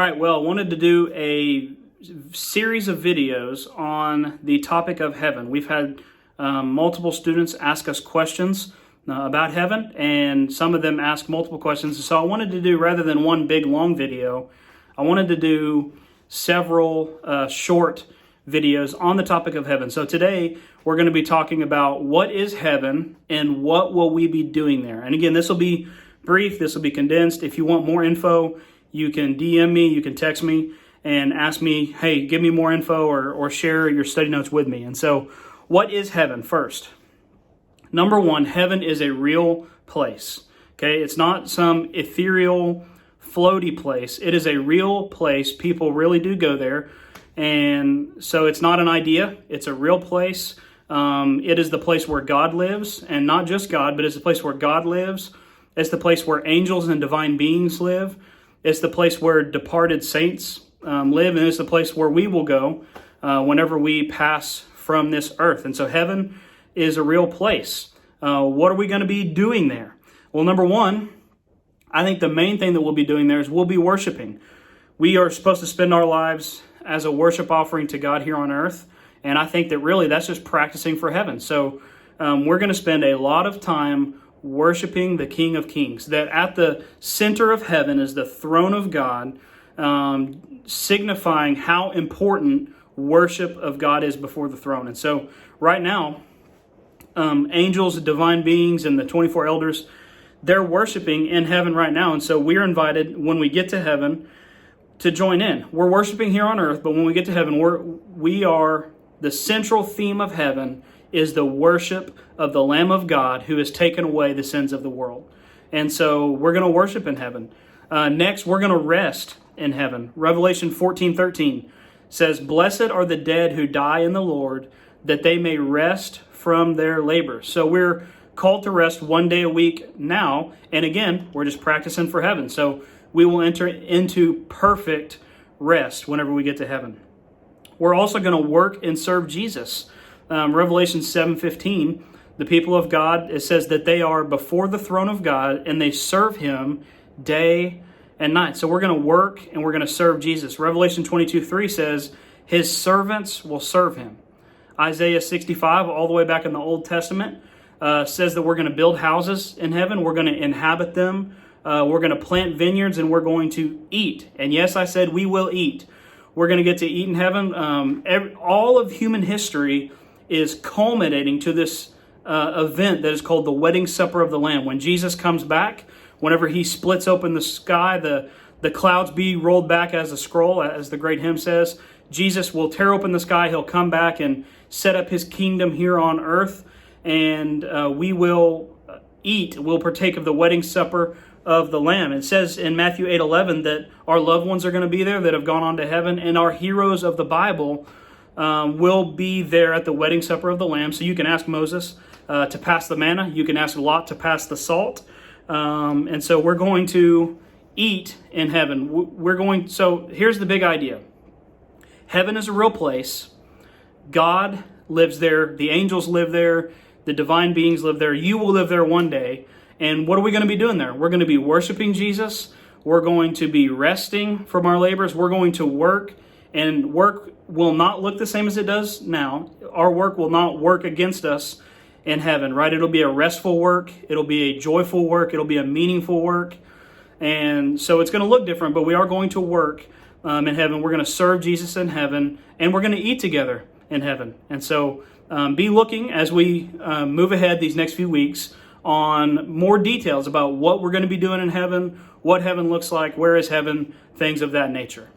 All right, well, I wanted to do a series of videos on the topic of heaven. We've had multiple students ask us questions about heaven, and some of them ask multiple questions. So I wanted to do, rather than one big long video, I wanted to do several short videos on the topic of heaven. So today we're going to be talking about what is heaven and what will we be doing there. And again, this will be brief, this will be condensed. If you want more info, you can DM me, you can text me and ask me, hey, give me more info or share your study notes with me. And so what is heaven first? Number one, heaven is a real place. Okay, it's not some ethereal, floaty place. It is a real place. People really do go there. And so it's not an idea. It's a real place. It is the place where God lives, and not just God, but it's the place where God lives. It's the place where angels and divine beings live. It's the place where departed saints live, and it's the place where we will go whenever we pass from this earth. And so heaven is a real place. What are we going to be doing there? Well, number one, I think the main thing that we'll be doing there is we'll be worshiping. We are supposed to spend our lives as a worship offering to God here on earth, and I think that really that's just practicing for heaven. So we're going to spend a lot of time worshiping the King of Kings, that at the center of heaven is the throne of God, signifying how important worship of God is before the throne. And so right now, angels, divine beings, and the 24 elders, they're worshiping in heaven right now. And so we're invited when we get to heaven to join in. We're worshiping here on earth, but when we get to heaven, we are the central theme of heaven is the worship of the Lamb of God who has taken away the sins of the world. And so we're going to worship in heaven. Next, we're going to rest in heaven. Revelation 14:13 says, "Blessed are the dead who die in the Lord, that they may rest from their labors." So we're called to rest one day a week now. And again, we're just practicing for heaven. So we will enter into perfect rest whenever we get to heaven. We're also going to work and serve Jesus. Revelation 7:15, the people of God, it says that they are before the throne of God and they serve him day and night. So we're going to work and we're going to serve Jesus. Revelation 22:3 says his servants will serve him. Isaiah 65, all the way back in the Old Testament, says that we're going to build houses in heaven. We're going to inhabit them. We're going to plant vineyards and we're going to eat. And yes, I said we will eat. We're going to get to eat in heaven. All of human history is culminating to this event that is called the wedding supper of the Lamb. When Jesus comes back, whenever he splits open the sky, the clouds be rolled back as a scroll, as the great hymn says. Jesus will tear open the sky. He'll come back and set up his kingdom here on earth. And we will eat, we'll partake of the wedding supper of the Lamb. It says in Matthew 8:11 that our loved ones are going to be there that have gone on to heaven, and our heroes of the Bible will be there at the wedding supper of the Lamb. So you can ask Moses to pass the manna. You can ask Lot to pass the salt. And so we're going to eat in heaven. So here's the big idea. Heaven is a real place. God lives there. The angels live there. The divine beings live there. You will live there one day. And what are we going to be doing there? We're going to be worshiping Jesus. We're going to be resting from our labors. We're going to work, and work will not look the same as it does now. Our work will not work against us in heaven, right? It'll be a restful work. It'll be a joyful work. It'll be a meaningful work. And so it's going to look different, but we are going to work in heaven. We're going to serve Jesus in heaven, and we're going to eat together in heaven. And so be looking as we move ahead these next few weeks on more details about what we're going to be doing in heaven, what heaven looks like, where is heaven, things of that nature.